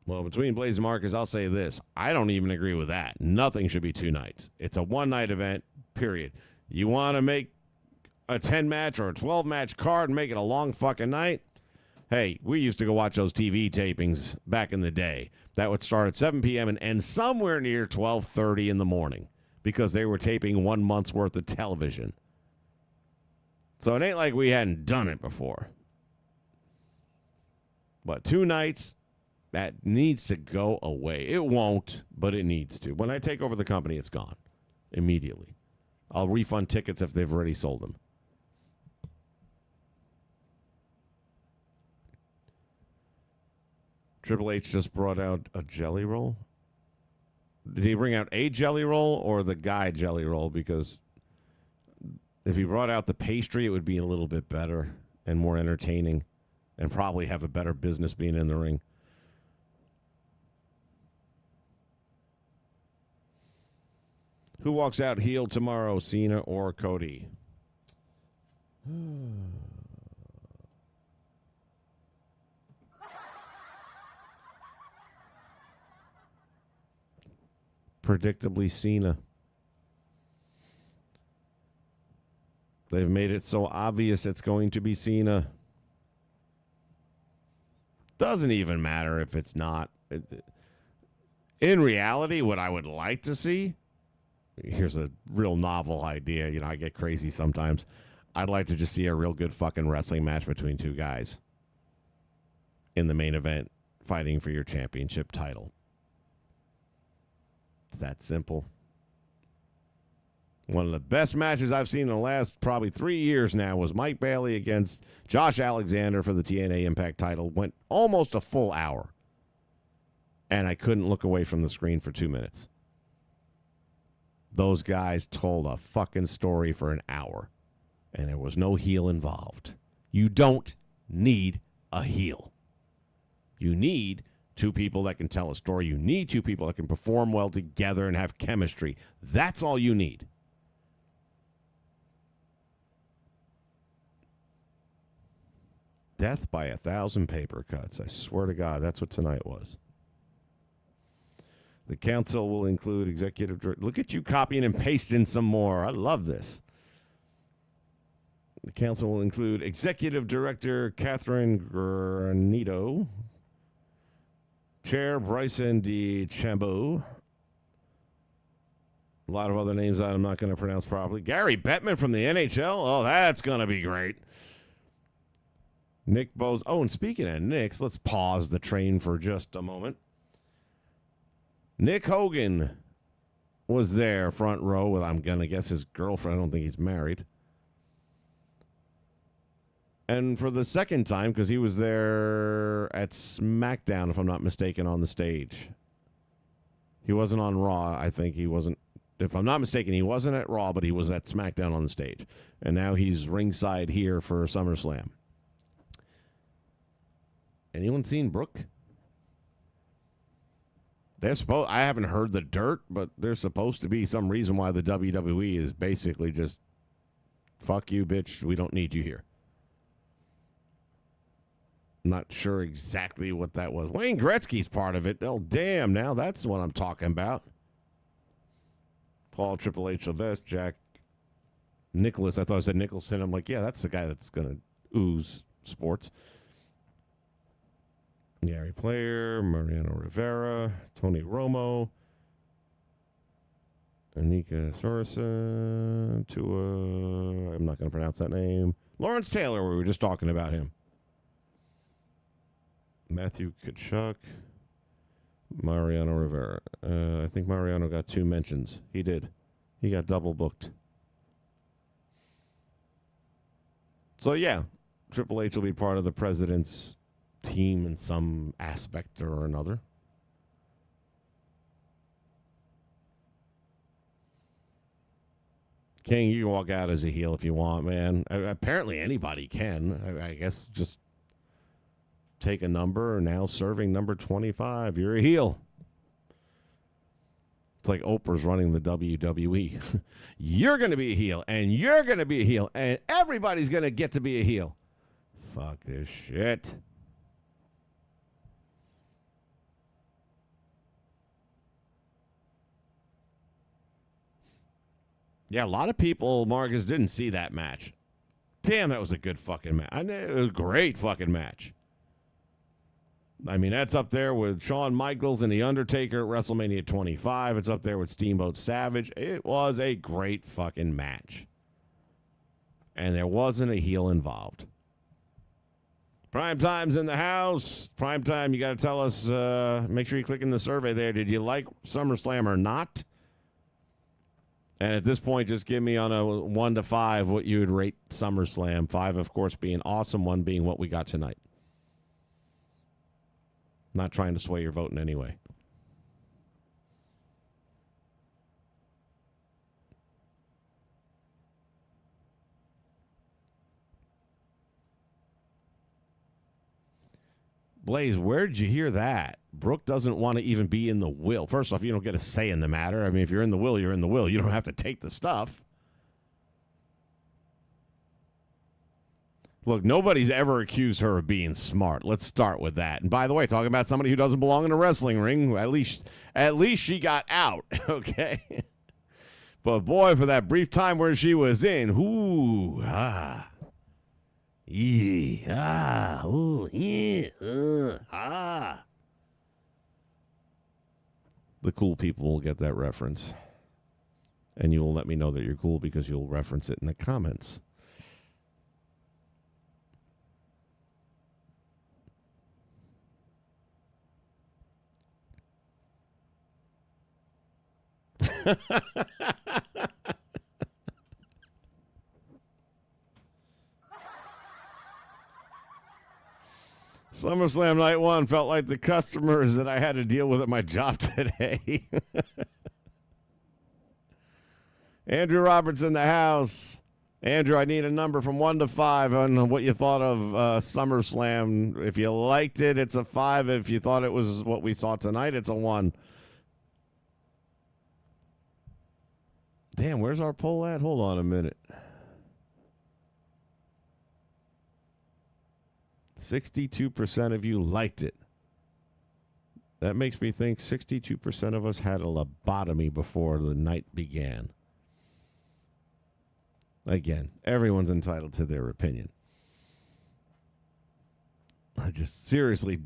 Well, between Blaze and Marcus, I'll say this. I don't even agree with that. Nothing should be 2 nights. It's a 1-night event, period. You want to make a 10-match or a 12-match card and make it a long fucking night? Hey, we used to go watch those TV tapings back in the day. That would start at 7 p.m. and end somewhere near 12:30 in the morning because they were taping 1 month's worth of television. So it ain't like we hadn't done it before. But 2 nights, that needs to go away. It won't, but it needs to. When I take over the company, it's gone immediately. I'll refund tickets if they've already sold them. Triple H just brought out a jelly roll. Did he bring out a jelly roll or the guy jelly roll? Because if he brought out the pastry, it would be a little bit better and more entertaining and probably have a better business being in the ring. Who walks out heel tomorrow, Cena or Cody? Predictably, Cena. They've made it so obvious it's going to be Cena. Doesn't even matter if it's not. In reality, what I would like to see, here's a real novel idea. You know, I get crazy sometimes. I'd like to just see a real good fucking wrestling match between 2 guys in the main event fighting for your championship title. It's that simple. One of the best matches I've seen in the last probably 3 years now was Mike Bailey against Josh Alexander for the TNA Impact title. Went almost a full hour. And I couldn't look away from the screen for 2 minutes. Those guys told a fucking story for an hour. And there was no heel involved. You don't need a heel. You need 2 people that can tell a story. You need 2 people that can perform well together and have chemistry. That's all you need. Death by 1,000 paper cuts. I swear to God, that's what tonight was. The council will include executive director. Look at you copying and pasting some more. I love this. The council will include executive director Catherine Granito, Chair Bryson DeChambeau, a lot of other names that I'm not going to pronounce properly. Gary Bettman from the NHL. Oh, that's going to be great. Nick Bowes. Oh, and speaking of Nick's, let's pause the train for just a moment. Nick Hogan was there front row with, I'm going to guess, his girlfriend. I don't think he's married. And for the second time, because he was there at SmackDown, if I'm not mistaken, on the stage. He wasn't on Raw. I think he wasn't. If I'm not mistaken, he wasn't at Raw, but he was at SmackDown on the stage. And now he's ringside here for SummerSlam. Anyone seen Brooke? I haven't heard the dirt, but there's supposed to be some reason why the WWE is basically just, fuck you, bitch, we don't need you here. Not sure exactly what that was. Wayne Gretzky's part of it. Oh, damn, now that's what I'm talking about. Paul Triple H Sylvester, Jack Nicholas. I thought I said Nicholson. I'm like, yeah, that's the guy that's going to ooze sports. Gary Player, Mariano Rivera, Tony Romo, Anika Sorasa, Tua, I'm not going to pronounce that name. Lawrence Taylor, we were just talking about him. Matthew Kachuk, Mariano Rivera. I think Mariano got 2 mentions. He did. He got double booked. So, yeah, Triple H will be part of the president's team in some aspect or another. King, you can walk out as a heel if you want, man. Apparently anybody can. I guess just take a number. Now serving number 25. You're a heel. It's like Oprah's running the WWE. You're going to be a heel, and you're going to be a heel, and everybody's going to get to be a heel. Fuck this shit. Yeah, a lot of people, Marcus, didn't see that match. Damn, that was a good fucking match. I know, it was a great fucking match. I mean, that's up there with Shawn Michaels and The Undertaker at WrestleMania 25. It's up there with Steamboat Savage. It was a great fucking match. And there wasn't a heel involved. Prime Time's in the house. Prime Time, you got to tell us, make sure you click in the survey there. Did you like SummerSlam or not? And at this point, just give me on a 1 to 5 what you would rate SummerSlam. 5, of course, being awesome. 1 being what we got tonight. Not trying to sway your vote in any way. Blaze, where did you hear that? Brooke doesn't want to even be in the will. First off, you don't get a say in the matter. I mean, if you're in the will, you're in the will. You don't have to take the stuff. Look, nobody's ever accused her of being smart. Let's start with that. And by the way, talking about somebody who doesn't belong in a wrestling ring, at least she got out, okay? But boy, for that brief time where she was in, ooh, ah. Yeah, ah, ooh, yeah, ah. The cool people will get that reference. And you will let me know that you're cool because you'll reference it in the comments. SummerSlam Night 1 felt like the customers that I had to deal with at my job today. Andrew Roberts in the house. Andrew, I need a number from 1 to 5 on what you thought of SummerSlam. If you liked it, it's a 5. If you thought it was what we saw tonight, it's a 1. Damn, where's our poll at? Hold on a minute. 62% of you liked it. That makes me think 62% of us had a lobotomy before the night began. Again, everyone's entitled to their opinion. I just seriously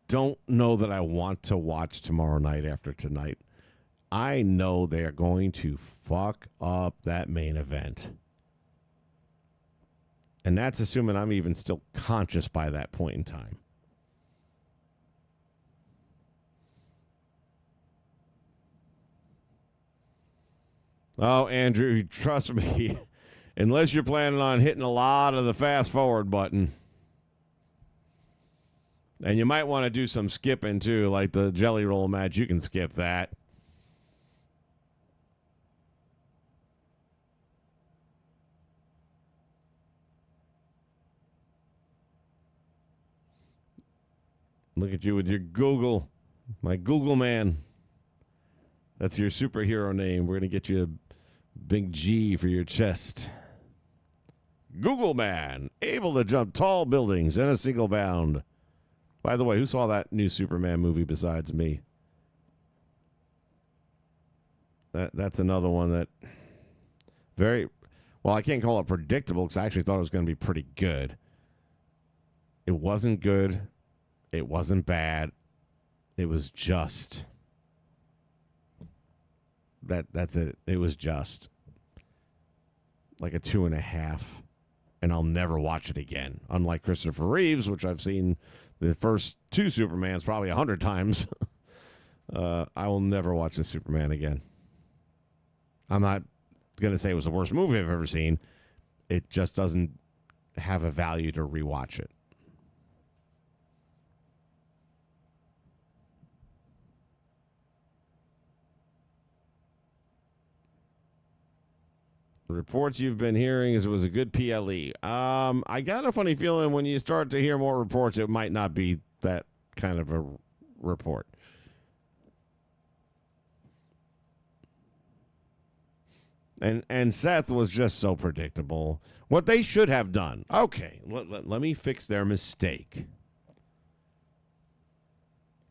don't know that I want to watch tomorrow night after tonight. I know they're going to fuck up that main event. And that's assuming I'm even still conscious by that point in time. Oh, Andrew, trust me, unless you're planning on hitting a lot of the fast forward button. And you might want to do some skipping too, like the jelly roll match. You can skip that. Look at you with your Google. My Google man. That's your superhero name. We're going to get you a big G for your chest. Google man. Able to jump tall buildings in a single bound. By the way, who saw that new Superman movie besides me? That's another one that very well. I can't call it predictable because I actually thought it was going to be pretty good. It wasn't good. It wasn't bad. It was just that's it. It was just like a 2.5, and I'll never watch it again. Unlike Christopher Reeves, which I've seen the first 2 Supermans probably 100 times. I will never watch a Superman again. I'm not going to say it was the worst movie I've ever seen. It just doesn't have a value to rewatch it. The reports you've been hearing is it was a good PLE. I got a funny feeling when you start to hear more reports, it might not be that kind of a report. And Seth was just so predictable. What they should have done. Okay, let me fix their mistake.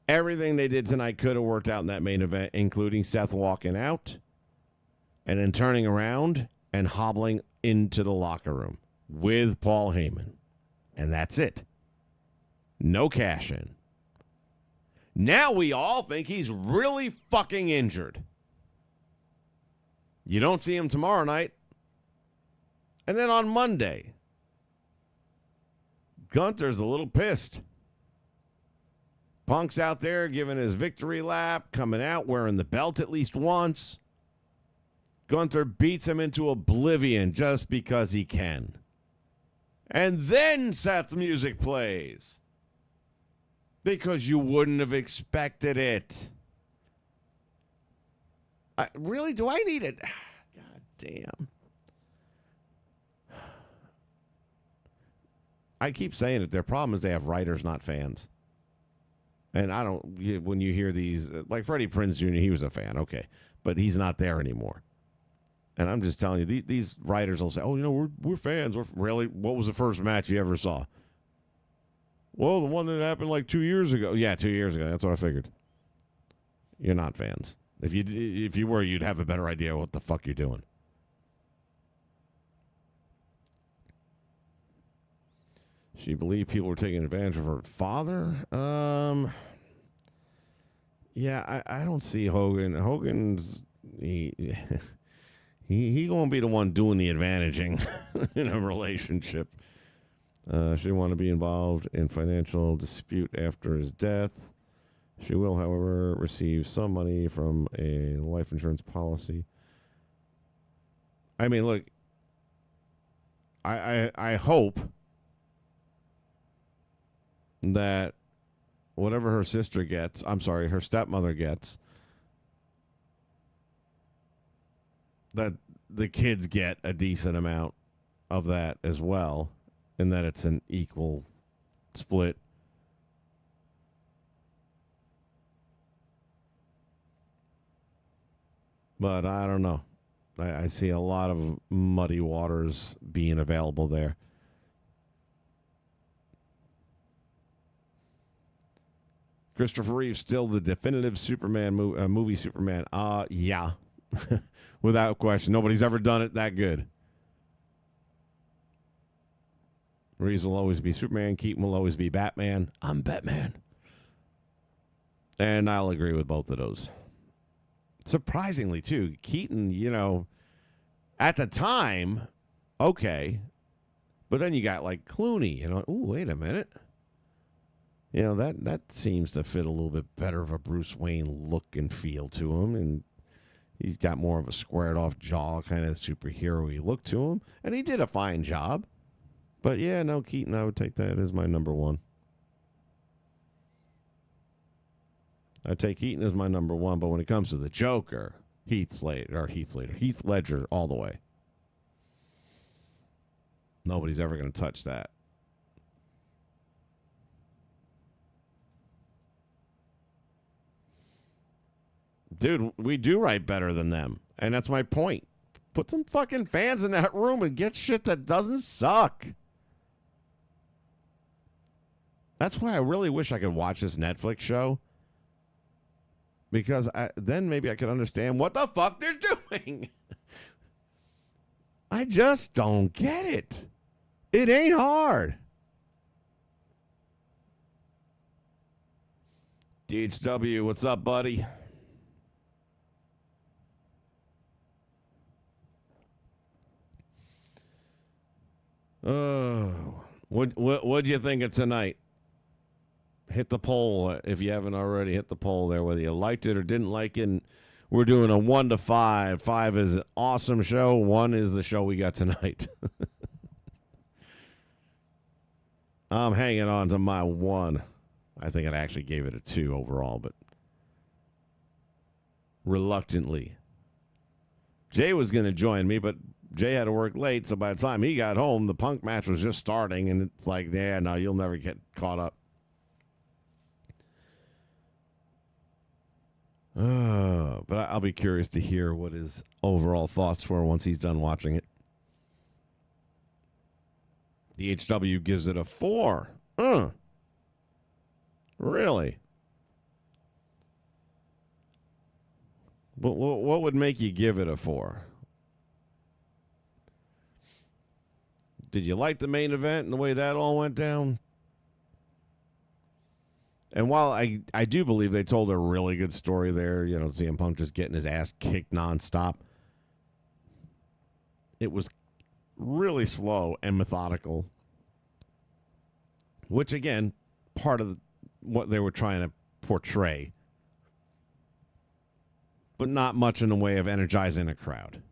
Everything they did tonight could have worked out in that main event, including Seth walking out and then turning around and hobbling into the locker room with Paul Heyman. And that's it. No cash in. Now we all think he's really fucking injured. You don't see him tomorrow night. And then on Monday, Gunther's a little pissed. Punk's out there giving his victory lap, coming out wearing the belt at least once. Gunther beats him into oblivion just because he can. And then Seth's music plays. Because you wouldn't have expected it. Really? Do I need it? God damn. I keep saying it. Their problem is they have writers, not fans. And I don't, when you hear these, like Freddie Prinze Jr., he was a fan, okay. But he's not there anymore. And I'm just telling you, these writers will say, oh, you know, we're fans. Really? What was the first match you ever saw? Well, the one that happened like 2 years ago. Yeah, 2 years ago. That's what I figured. You're not fans. If you were, you'd have a better idea what the fuck you're doing. She believed people were taking advantage of her father. Yeah, I don't see Hogan. Hogan's he gonna be the one doing the advantaging in a relationship. She want to be involved in financial dispute after his death. She will, however, receive some money from a life insurance policy. I mean, look, I hope that whatever her sister gets, her stepmother gets, that the kids get a decent amount of that as well, and that it's an equal split. But I don't know. I see a lot of muddy waters being available there. Christopher Reeve's still the definitive Superman movie Superman. Yeah. Without question. Nobody's ever done it that good. Reeves will always be Superman. Keaton will always be Batman. I'm Batman. And I'll agree with both of those. Surprisingly, too, Keaton, you know, at the time, okay. But then you got like Clooney, you know, ooh, wait a minute. You know, that seems to fit a little bit better of a Bruce Wayne look and feel to him. And he's got more of a squared off jaw, kind of superhero-y look to him. And he did a fine job. But yeah, no, Keaton, I would take that as my number one. I'd take Keaton as my number one, but when it comes to the Joker, Heath Ledger all the way. Nobody's ever going to touch that. Dude, we do write better than them, and that's my point. Put some fucking fans in that room and get shit that doesn't suck. That's why I really wish I could watch this Netflix show because then maybe I could understand what the fuck they're doing. I just don't get it. It ain't hard. DHW, what's up, buddy? Oh, what'd you think of tonight? Hit the poll if you haven't already. Hit the poll there, whether you liked it or didn't like it. And we're doing a 1 to 5. 5 is an awesome show. 1 is the show we got tonight. I'm hanging on to my 1. I think I actually gave it a 2 overall, but reluctantly. Jay was going to join me, but Jay had to work late, so by the time he got home, the Punk match was just starting, and it's like, yeah, no, you'll never get caught up. But I'll be curious to hear what his overall thoughts were once he's done watching it. The HW gives it a 4. Really? But what would make you give it a 4? Did you like the main event and the way that all went down? And while I do believe they told a really good story there, you know, CM Punk just getting his ass kicked nonstop, it was really slow and methodical, which, again, part of what they were trying to portray, but not much in the way of energizing a crowd.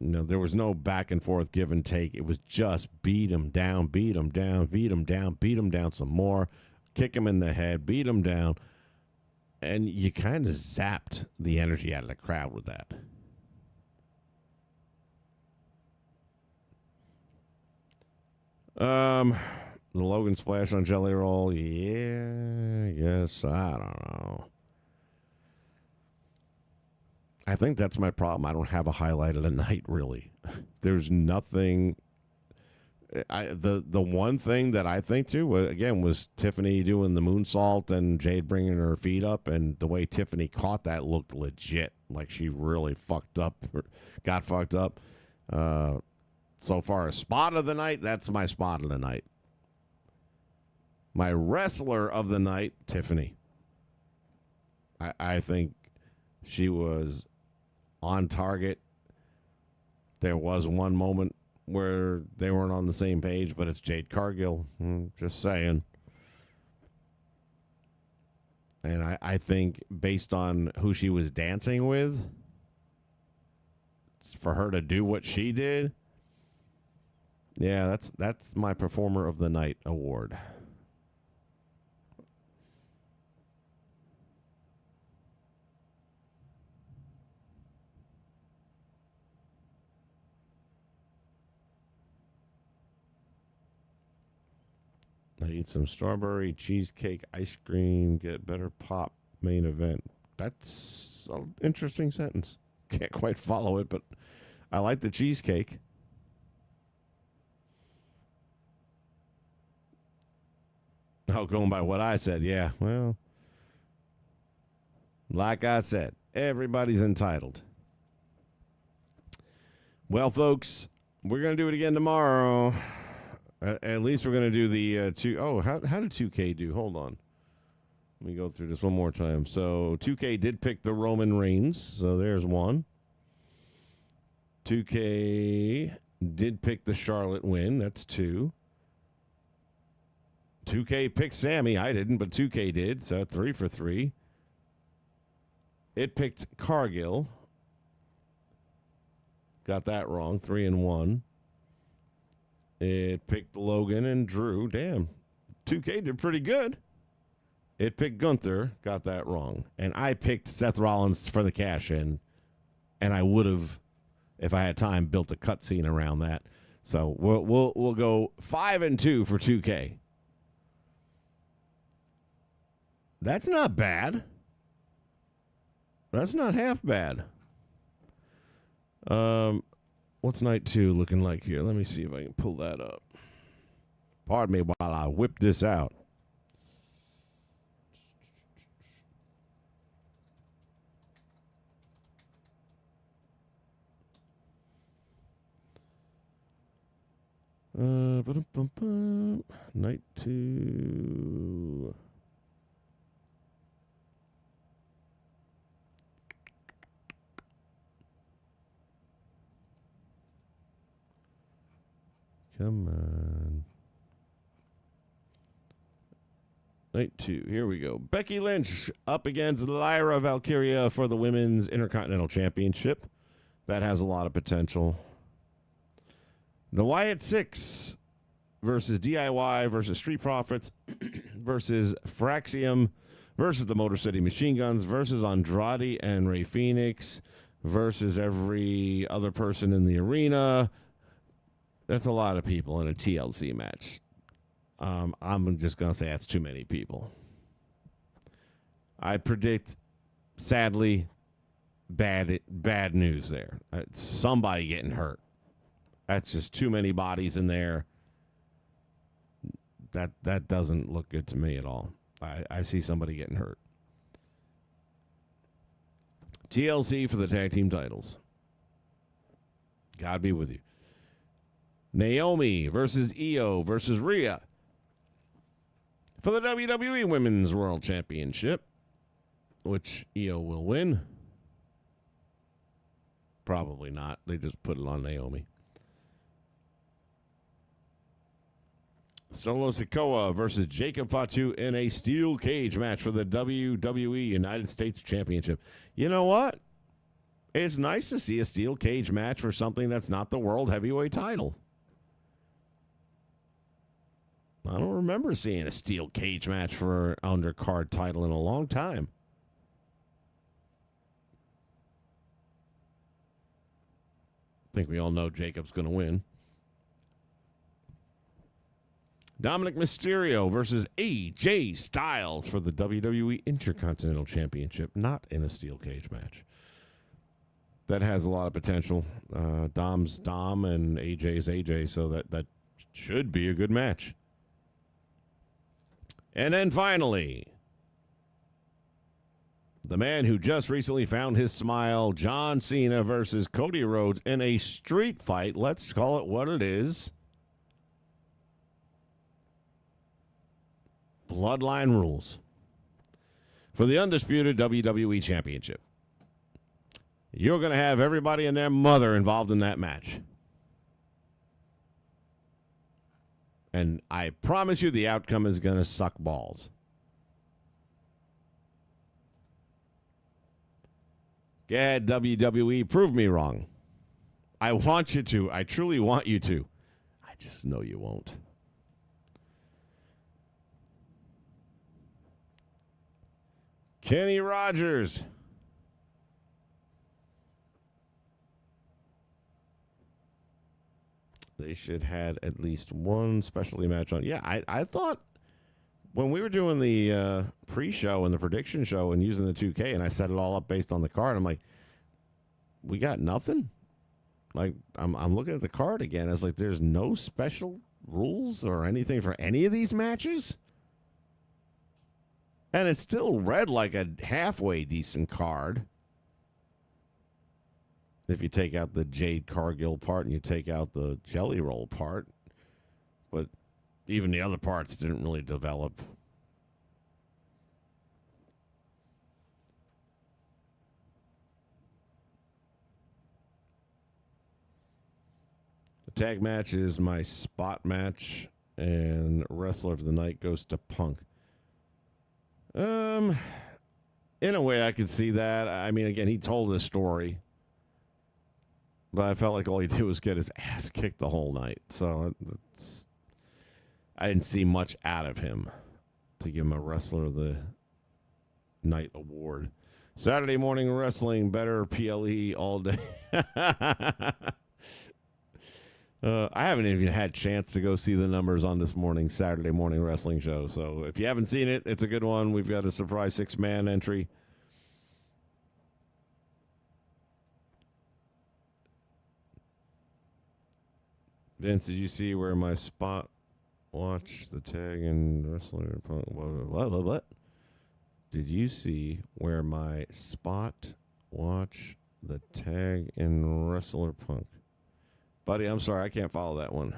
No, there was no back and forth, give and take. It was just beat him down, beat him down, beat him down, beat him down some more, kick him in the head, beat him down. And you kind of zapped the energy out of the crowd with that. The Logan splash on Jelly Roll. Yeah, yes, I don't know. I think that's my problem. I don't have a highlight of the night, really. There's nothing. The one thing that I think, too, was Tiffany doing the moonsault and Jade bringing her feet up, and the way Tiffany caught that looked legit. Like she really got fucked up. So far as spot of the night, that's my spot of the night. My wrestler of the night, Tiffany. I think she was on target. There was one moment where they weren't on the same page, but it's Jade Cargill. Just saying. And I think based on who she was dancing with, for her to do what she did, yeah, that's my Performer of the Night award. I eat some strawberry cheesecake ice cream, get better pop main event. That's an interesting sentence. Can't quite follow it, but I like the cheesecake. Oh, going by what I said, yeah. Well, like I said, everybody's entitled. Well, folks, we're going to do it again tomorrow. At least we're going to do the two. Oh, how did 2K do? Hold on. Let me go through this one more time. So 2K did pick the Roman Reigns. So there's one. 2K did pick the Charlotte win. That's 2. 2K picked Sammy. I didn't, but 2K did. So 3 for 3. It picked Cargill. Got that wrong. 3 and 1. It picked Logan and Drew. Damn. 2K did pretty good. It picked Gunther. Got that wrong. And I picked Seth Rollins for the cash-in. And I would have, if I had time, built a cutscene around that. So we'll go 5 and 2 for 2K. That's not bad. That's not half bad. What's night 2 looking like here? Let me see if I can pull that up. Pardon me while I whip this out. Night 2. Come on. Night 2. Here we go. Becky Lynch up against Lyra Valkyria for the Women's Intercontinental Championship. That has a lot of potential. The Wyatt Six versus DIY versus Street Profits versus Fraxium versus the Motor City Machine Guns versus Andrade and Rey Fenix versus every other person in the arena. That's a lot of people in a TLC match. I'm just going to say that's too many people. I predict, sadly, bad news there. Somebody getting hurt. That's just too many bodies in there. That doesn't look good to me at all. I see somebody getting hurt. TLC for the tag team titles. God be with you. Naomi versus Io versus Rhea for the WWE Women's World Championship, which Io will win. Probably not. They just put it on Naomi. Solo Sikoa versus Jacob Fatu in a steel cage match for the WWE United States Championship. You know what? It's nice to see a steel cage match for something that's not the World Heavyweight title. I don't remember seeing a steel cage match for an undercard title in a long time. I think we all know Jacob's going to win. Dominic Mysterio versus AJ Styles for the WWE Intercontinental Championship, not in a steel cage match. That has a lot of potential. Dom's Dom and AJ's AJ, so that should be a good match. And then finally, the man who just recently found his smile, John Cena versus Cody Rhodes in a street fight. Let's call it what it is. Bloodline rules for the undisputed WWE Championship. You're going to have everybody and their mother involved in that match. And I promise you the outcome is going to suck balls. Go ahead, WWE, prove me wrong. I want you to. I truly want you to. I just know you won't. Kenny Rogers. They should had at least one specialty match on. Yeah, I thought when we were doing the pre-show and the prediction show and using the 2K, and I set it all up based on the card, I'm like, we got nothing? Like, I'm looking at the card again. It's like there's no special rules or anything for any of these matches? And it's still read like a halfway decent card. If you take out the Jade Cargill part and you take out the Jelly Roll part. But even the other parts didn't really develop. The tag match is my spot match. And Wrestler of the Night goes to Punk. In a way, I could see that. I mean, again, he told his story. But I felt like all he did was get his ass kicked the whole night. So I didn't see much out of him to give him a Wrestler of the Night award. Saturday Morning Wrestling, better PLE all day. I haven't even had a chance to go see the numbers on this morning's Saturday Morning Wrestling show. So if you haven't seen it, it's a good one. We've got a surprise 6-man entry. Vince, did you see where my spot watch the tag and Wrestler? What? Did you see where my spot watch the tag and Wrestler Punk? Buddy, I'm sorry, I can't follow that one.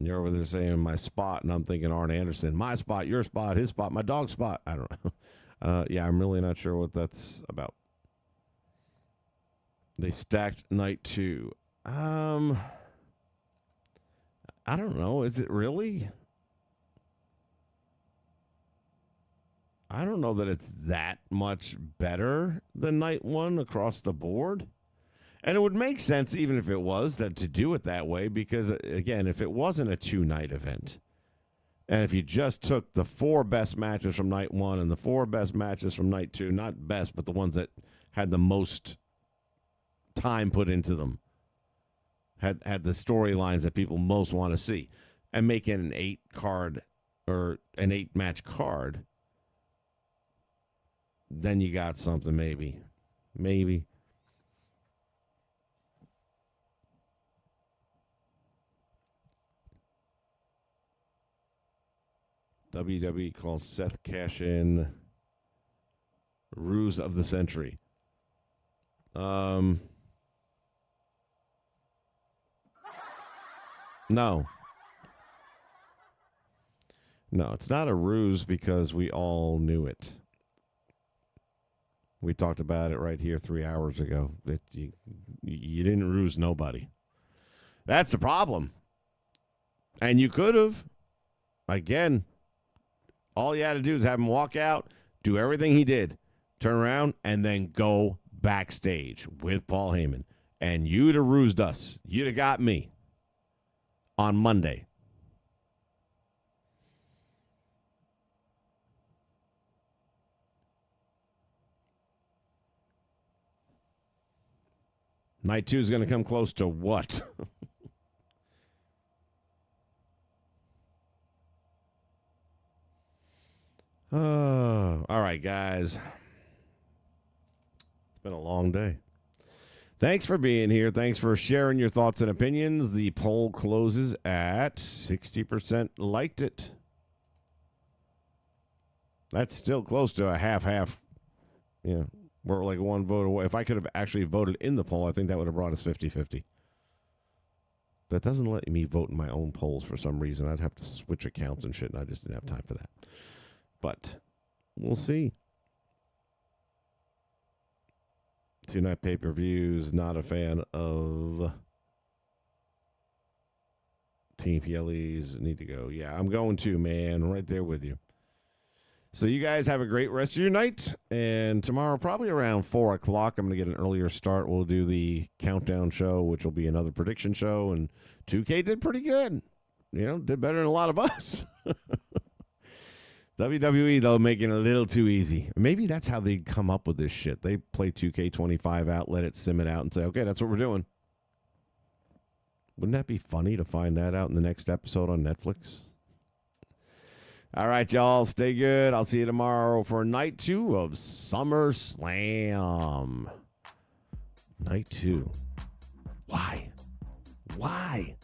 You're over there saying my spot, and I'm thinking Arn Anderson. My spot, your spot, his spot, my dog spot. I don't know. Yeah, I'm really not sure what that's about. They stacked night 2. I don't know. Is it really? I don't know that it's that much better than night 1 across the board. And it would make sense, even if it was, that to do it that way, because, again, if it wasn't a 2-night event, and if you just took the 4 best matches from night 1 and the 4 best matches from night 2, not best, but the ones that had the most time put into them, had the storylines that people most want to see, and make it an 8-card or an 8-match card, then you got something, maybe. Maybe. WWE calls Seth cash-in ruse of the century. No. No, it's not a ruse because we all knew it. We talked about it right here 3 hours ago. That you didn't ruse nobody. That's the problem. And you could have. Again, all you had to do is have him walk out, do everything he did, turn around, and then go backstage with Paul Heyman. And you'd have rused us. You'd have got me on Monday. Night 2 is going to come close to what? Oh, all right, guys. It's been a long day. Thanks for being here. Thanks for sharing your thoughts and opinions. The poll closes at 60% liked it. That's still close to a half-half. Yeah, we're like one vote away. If I could have actually voted in the poll, I think that would have brought us 50-50. That doesn't let me vote in my own polls for some reason. I'd have to switch accounts and shit, and I just didn't have time for that. But we'll see. 2-night pay-per-views. Not a fan of Team PLEs. Need to go. Yeah, I'm going to, man. I'm right there with you. So you guys have a great rest of your night. And tomorrow, probably around 4 o'clock, I'm going to get an earlier start. We'll do the countdown show, which will be another prediction show. And 2K did pretty good. You know, did better than a lot of us. WWE, though, making it a little too easy. Maybe that's how they come up with this shit. They play 2K25 out, let it sim it out, and say, okay, that's what we're doing. Wouldn't that be funny to find that out in the next episode on Netflix? All right, y'all. Stay good. I'll see you tomorrow for night 2 of Summerslam. Night 2. Why? Why?